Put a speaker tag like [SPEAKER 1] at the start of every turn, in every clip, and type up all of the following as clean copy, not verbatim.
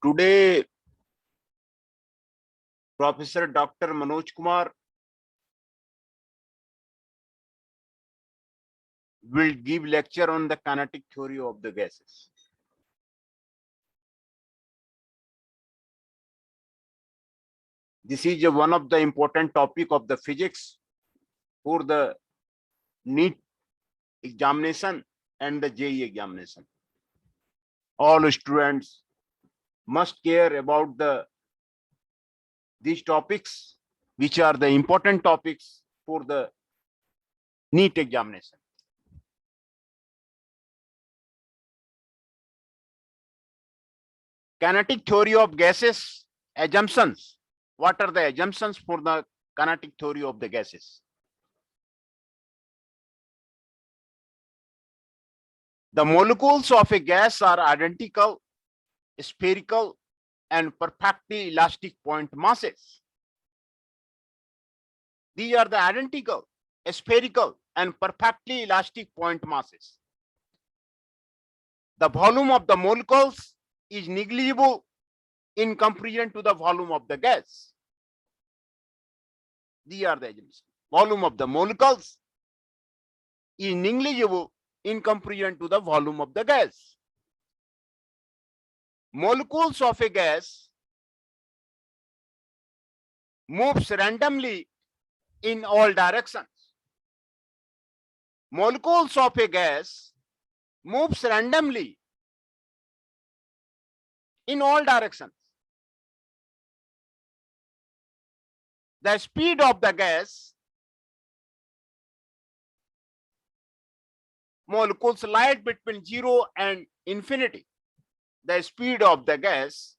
[SPEAKER 1] Today, Professor Dr. Manoj Kumar will give lecture on the kinetic theory of the gases. This is one of the important topic of the physics for the NEET examination and the JEE examination. All students must care about these topics, which are the important topics for the NEET examination. Kinetic theory of gases, assumptions. What are the assumptions for the kinetic theory of the gases? The molecules of a gas are identical, spherical, and perfectly elastic point masses. These are the identical, spherical, and perfectly elastic point masses. The volume of the molecules is negligible in comparison to the volume of the gas. These are the assumptions. Volume of the molecules is negligible in comparison to the volume of the gas. Molecules of a gas moves randomly in all directions. Molecules of a gas moves randomly in all directions. The speed of the gas molecules lie between 0 and infinity. The speed of the gas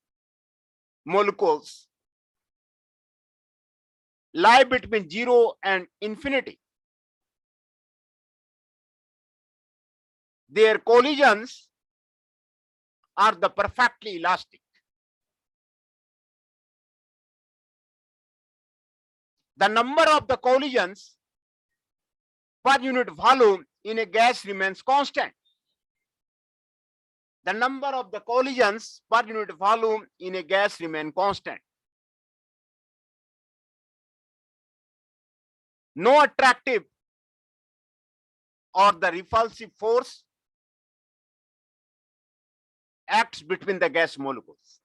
[SPEAKER 1] molecules lie between 0 and infinity. Their collisions are the perfectly elastic. The number of the collisions per unit volume in a gas remains constant. The number of the collisions per unit volume in a gas remain constant. No attractive or the repulsive force acts between the gas molecules.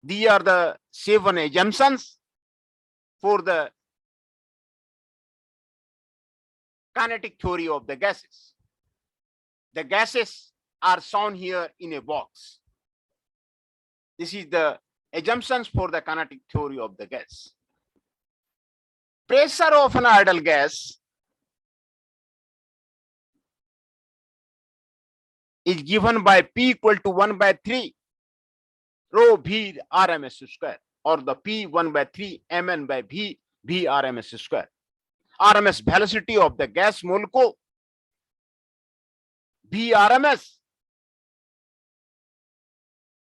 [SPEAKER 1] These are the 7 assumptions for the kinetic theory of the gases. The gases are shown here in a box. This is the assumptions for the kinetic theory of the gas. Pressure of an ideal gas is given by P equal to 1/3 rho V RMS square, or the P 1/3 Mn by V RMS square. RMS velocity of the gas molecule V RMS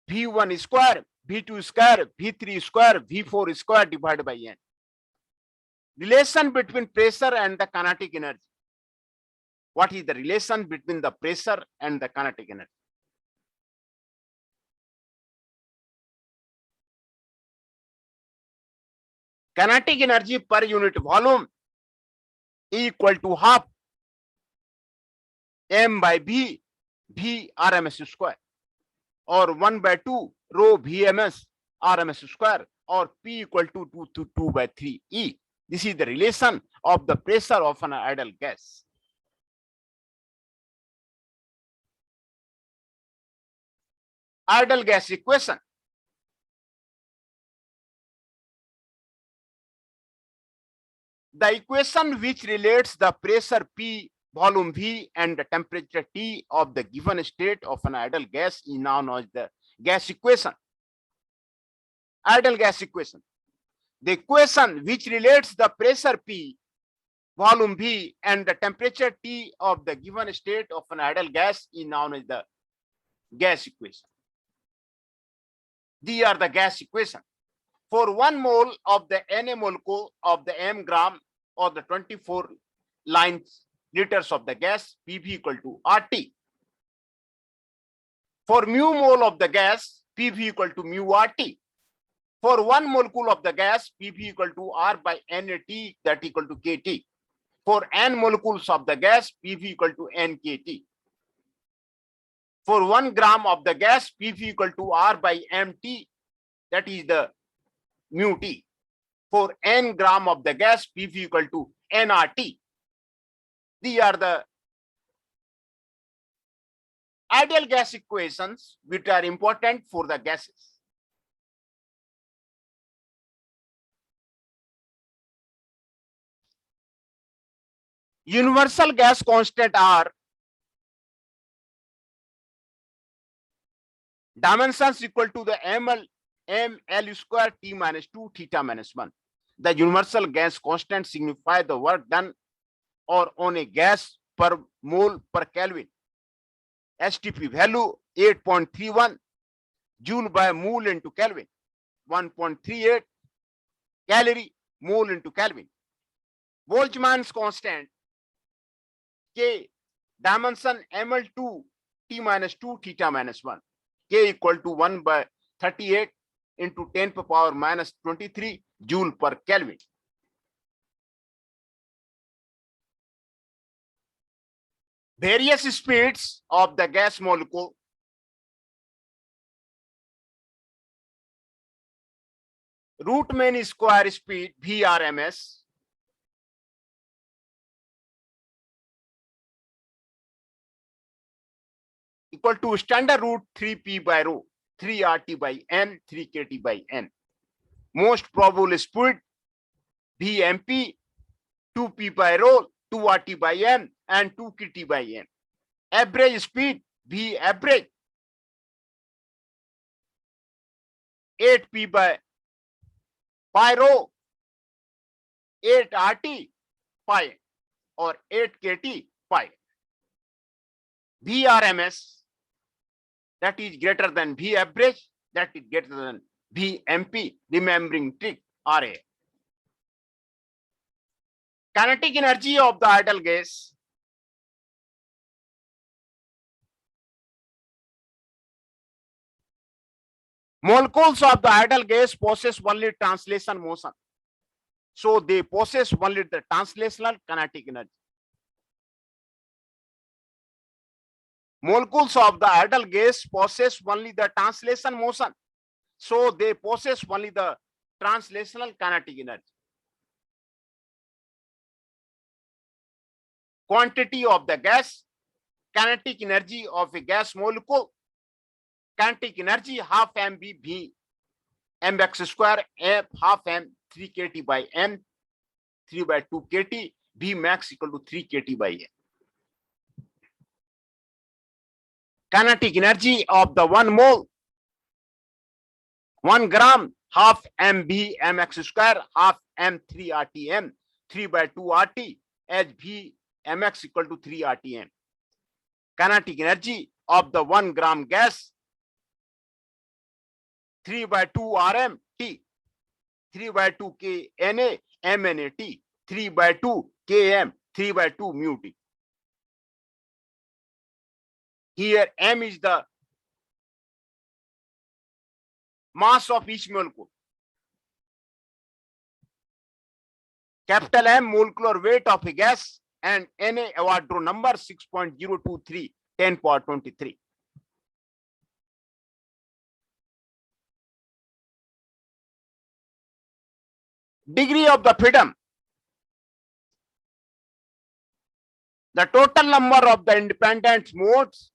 [SPEAKER 1] V1 square, V2 square, V3 square, V4 square divided by N. Relation between pressure and the kinetic energy. What is the relation between the pressure and the kinetic energy? Kinetic energy per unit volume equal to half M by V RMS square, or 1/2 rho VMS RMS square, or P equal to 2/3 E. This is the relation of the pressure of an ideal gas. Ideal gas equation. The equation which relates the pressure P, volume V, and the temperature T of the given state of an ideal gas is known as the gas equation. Ideal gas equation. The equation which relates the pressure P, volume V, and the temperature T of the given state of an ideal gas is known as the gas equation. These are the gas equation. For 1 mole of the Na molecule of the m gram or the 24 liters of the gas, PV equal to RT. For mu mole of the gas, PV equal to mu RT. For 1 molecule of the gas, PV equal to R by NAT, that equal to KT. For n molecules of the gas, PV equal to NKT. For 1 gram of the gas, PV equal to R by MT, that is the mu T. For n gram of the gas, PV equal to nRT. These are the ideal gas equations which are important for the gases. Universal gas constant are dimensions equal to the ml square T minus 2 theta minus 1. The universal gas constant signifies the work done or on a gas per mole per Kelvin. STP value 8.31 joule by mole into Kelvin, 1.38 calorie mole into Kelvin. Boltzmann's constant K dimension ml2 T minus 2 theta minus 1. K equal to 1 by 38 into 10 to the power minus 23 joule per Kelvin. Various speeds of the gas molecule. Root mean square speed VRMS equal to standard root 3p by rho, 3RT by n, 3KT by n. Most probable speed VMP 2p by rho, 2RT by n and 2KT by n. Average speed V average 8p by pi rho, 8RT pi or 8KT pi. VRMS, that is greater than V average, that is greater than VMP, remembering trick RA. Kinetic energy of the ideal gas. Molecules of the ideal gas possess only translation motion. So they possess only the translational kinetic energy. Molecules of the ideal gas possess only the translation motion. So they possess only the translational kinetic energy. Quantity of the gas, kinetic energy of a gas molecule, kinetic energy half mv v mx square f half m 3 kt by n 3 by 2 kt v max equal to 3 kt by n. Kinetic energy of the 1 mole 1 gram half mv mx square half m 3 rtm 3 by 2 rt as v mx equal to 3 rtm. Kinetic energy of the 1 gram gas 3 by 2 rm t 3 by 2 k na mna t 3 by 2 km 3 by 2 mu t. Here m is the mass of each molecule. Capital M molecular weight of a gas and Na Avogadro number 6.023 10 power 23. Degree of the freedom. The total number of the independent modes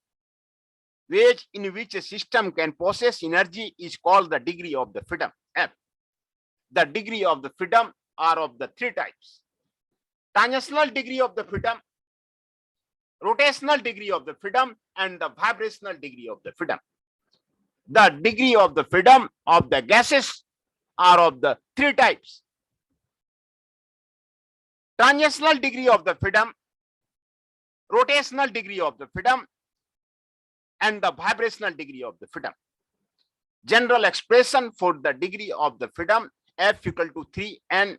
[SPEAKER 1] in which a system can possess energy is called the degree of the freedom, F. The degree of the freedom are of the 3 types. Translational degree of the freedom, rotational degree of the freedom, and the vibrational degree of the freedom. The degree of the freedom of the gases are of the 3 types. Translational degree of the freedom, rotational degree of the freedom, and the vibrational degree of the freedom. General expression for the degree of the freedom, F equal to 3n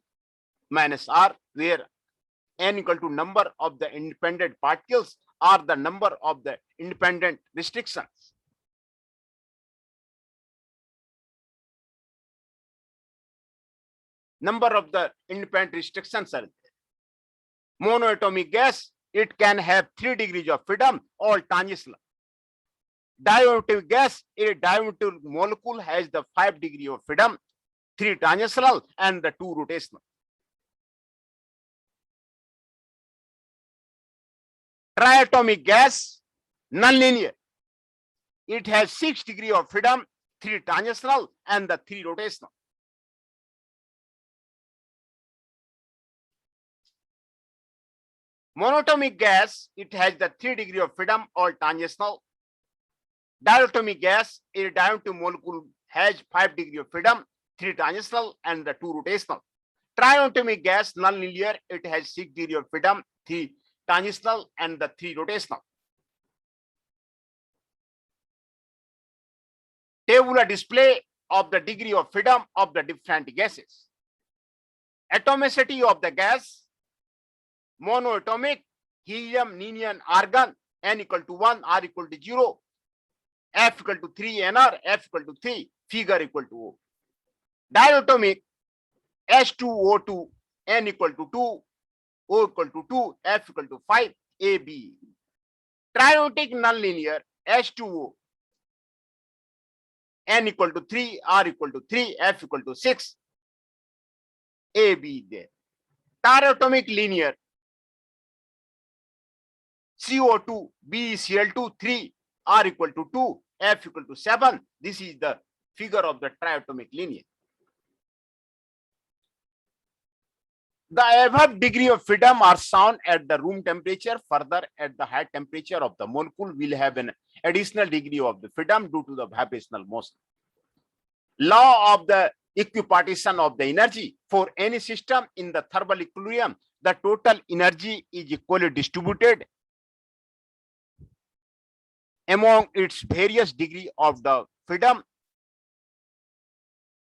[SPEAKER 1] minus r, where n equal to number of the independent particles or the number of the independent restrictions. Number of the independent restrictions are there. Monoatomic gas, it can have 3 degrees of freedom, all transitional. Diatomic gas, a diatomic molecule has the 5 degree of freedom, 3 transitional and the 2 rotational. Triatomic gas, nonlinear. It has 6 degree of freedom, 3 transitional and the 3 rotational. Monatomic gas, it has the 3 degree of freedom, all transitional. Diatomic gas, a diatomic molecule has 5 degree of freedom, 3 transitional and the 2 rotational. Triatomic gas, nonlinear, it has 6 degree of freedom, 3 transitional and the 3 rotational. Tabular display of the degree of freedom of the different gases. Atomicity of the gas, monoatomic, helium, neon, argon, N equal to 1, R equal to 0, F equal to 3, NR, F equal to 3, figure equal to O. Diatomic, H2O2, N equal to 2, O equal to 2, F equal to 5, AB. Triotic nonlinear, H2O, N equal to 3, R equal to 3, F equal to 6, AB there. Triatomic linear, CO2, BeCl2, 3, R equal to 2, F equal to 7. This is the figure of the triatomic linear. The above degree of freedom are found at the room temperature. Further, at the high temperature of the molecule will have an additional degree of the freedom due to the vibrational motion. Law of the equipartition of the energy. For any system in the thermal equilibrium, the total energy is equally distributed among its various degree of the freedom,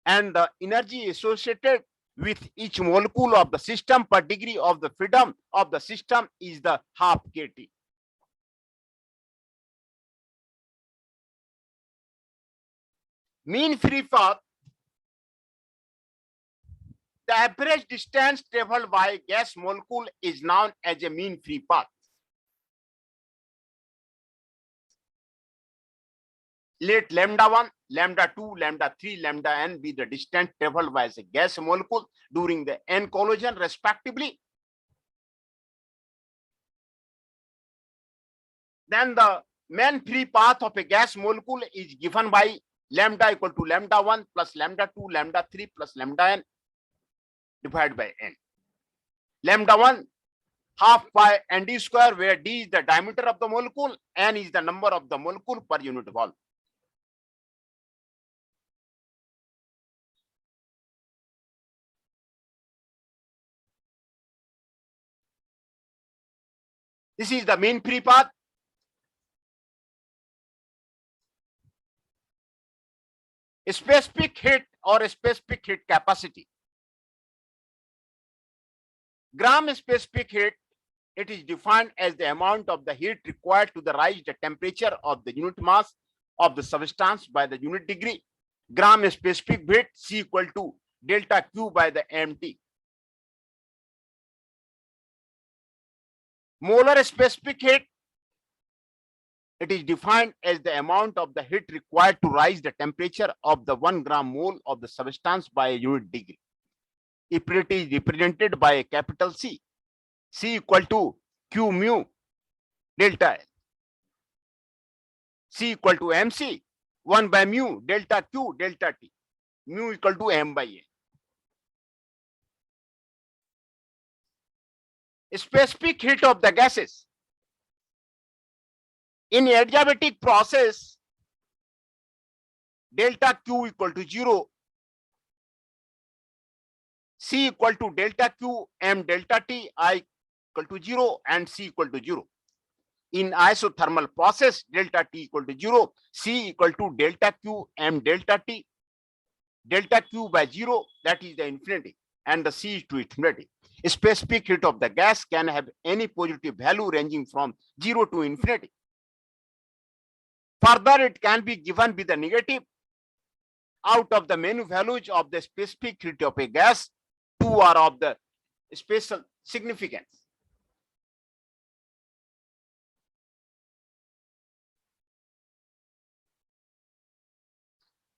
[SPEAKER 1] and the energy associated with each molecule of the system per degree of the freedom of the system is the half kT. Mean free path, the average distance traveled by a gas molecule is known as a mean free path. Let lambda 1, lambda 2, lambda 3, lambda n be the distance traveled by a gas molecule during the n collision respectively. Then the mean free path of a gas molecule is given by lambda equal to lambda 1 plus lambda 2, lambda 3 plus lambda n divided by n. Lambda 1 half pi nd square, where d is the diameter of the molecule, n is the number of the molecule per unit volume. This is the mean free path. A specific heat or a specific heat capacity. Gram specific heat, it is defined as the amount of the heat required to rise the temperature of the unit mass of the substance by the unit degree. Gram specific heat, C equal to delta Q by the MT. Molar specific heat, it is defined as the amount of the heat required to rise the temperature of the 1 gram mole of the substance by a unit degree. If it is represented by a capital C, C equal to Q mu delta L. C equal to MC, 1 by mu delta Q delta T. Mu equal to M by A. Specific heat of the gases. In adiabatic process, delta Q equal to 0, C equal to delta Q M delta T, I equal to 0 and C equal to 0. In isothermal process, delta T equal to 0, C equal to delta Q M delta T, delta Q by 0, that is the infinity, and the C is to infinity. A specific heat of the gas can have any positive value ranging from 0 to infinity. Further, it can be given with the negative out of the many values of the specific heat of a gas. two are of the special significance.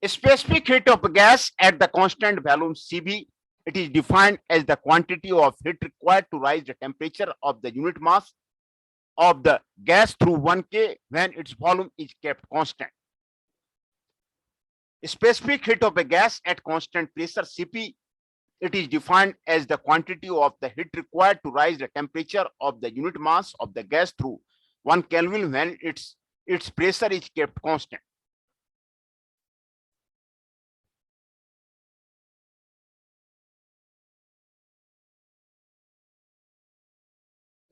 [SPEAKER 1] A specific heat of a gas at the constant volume Cv, it is defined as the quantity of heat required to rise the temperature of the unit mass of the gas through 1K when its volume is kept constant. A specific heat of a gas at constant pressure Cp, it is defined as the quantity of the heat required to rise the temperature of the unit mass of the gas through 1 Kelvin when its pressure is kept constant.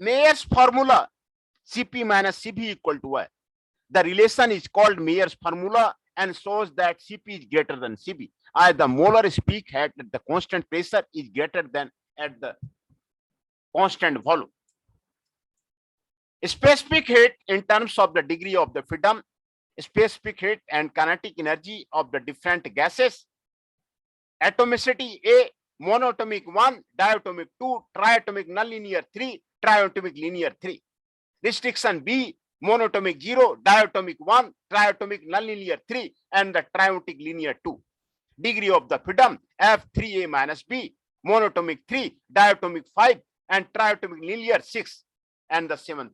[SPEAKER 1] Mayer's formula Cp minus Cv equal to Y. The relation is called Mayer's formula and shows that Cp is greater than Cv. The molar peak at the constant pressure is greater than at the constant volume. Specific heat in terms of the degree of the freedom, specific heat and kinetic energy of the different gases. Atomicity A, monatomic 1, diatomic 2, triatomic nonlinear 3, triatomic linear 3. Restriction B, monatomic 0, diatomic 1, triatomic nonlinear 3, and the triatomic linear 2. Degree of the freedom F3A minus B, monatomic 3, diatomic 5, and triatomic linear 6, and the 7th.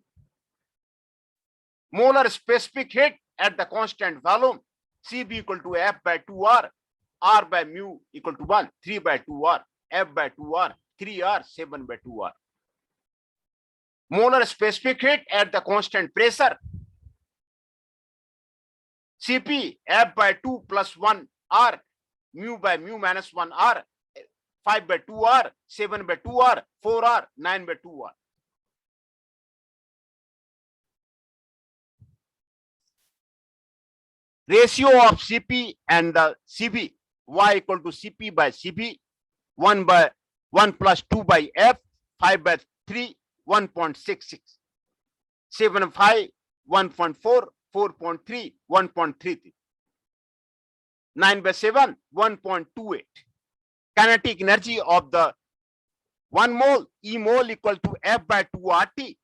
[SPEAKER 1] Molar specific heat at the constant volume Cb equal to F by 2R, R by mu equal to 1, 3 by 2R, F by 2R, 3R, 7 by 2R. Molar specific heat at the constant pressure Cp F by 2 plus 1 R, mu by mu minus 1 R, 5 by 2 R, 7 by 2 R, 4 R, 9 by 2 R. Ratio of Cp and the Cv, Y equal to Cp by Cv, 1 by 1 plus 2 by F, 5 by 3, 1.66, 7 5, 1.4, 4.3, 1.33, 9 by 7, 1.28. Kinetic energy of the 1 mole, E mole equal to F by 2 RT,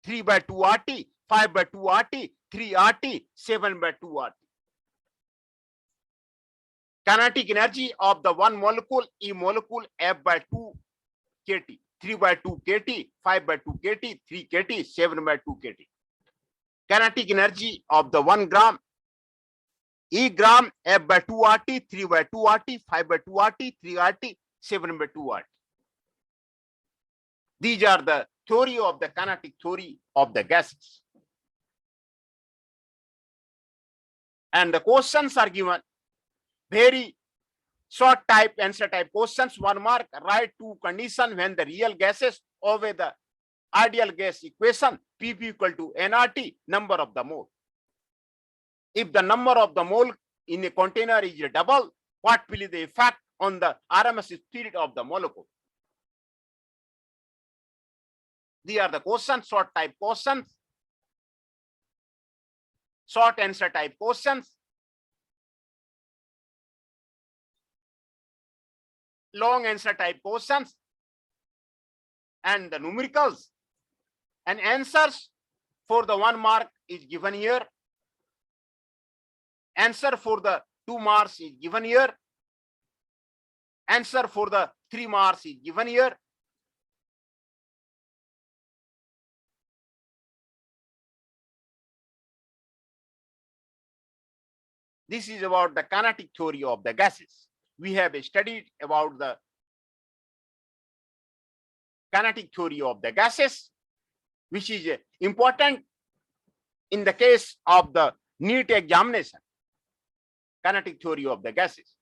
[SPEAKER 1] 3 by 2 RT, 5 by 2 RT, 3 RT, 7 by 2 RT. Kinetic energy of the 1 molecule, E molecule, F by 2 kT, 3 by 2 kT, 5 by 2 kT, 3 kT, 7 by 2 kT. Kinetic energy of the 1 gram, E gram, F by 2 RT, 3 by 2 RT, 5 by 2 RT, 3 RT, 7 by 2 RT. These are the theory of the kinetic theory of the gases. And the questions are given. Very short type, answer type questions. 1 mark, write 2 condition when the real gases obey the ideal gas equation, Pp equal to nRT, number of the mole. If the number of the mole in a container is double, what will be the effect on the RMS speed of the molecule? These are the questions, short type questions, short answer type questions, long answer type questions, and the numericals. And answers for the 1 mark is given here. Answer for the 2 marks is given here. Answer for the 3 marks is given here. This is about the kinetic theory of the gases. We have studied about the kinetic theory of the gases, which is important in the case of the NEET examination. Kinetic theory of the gases.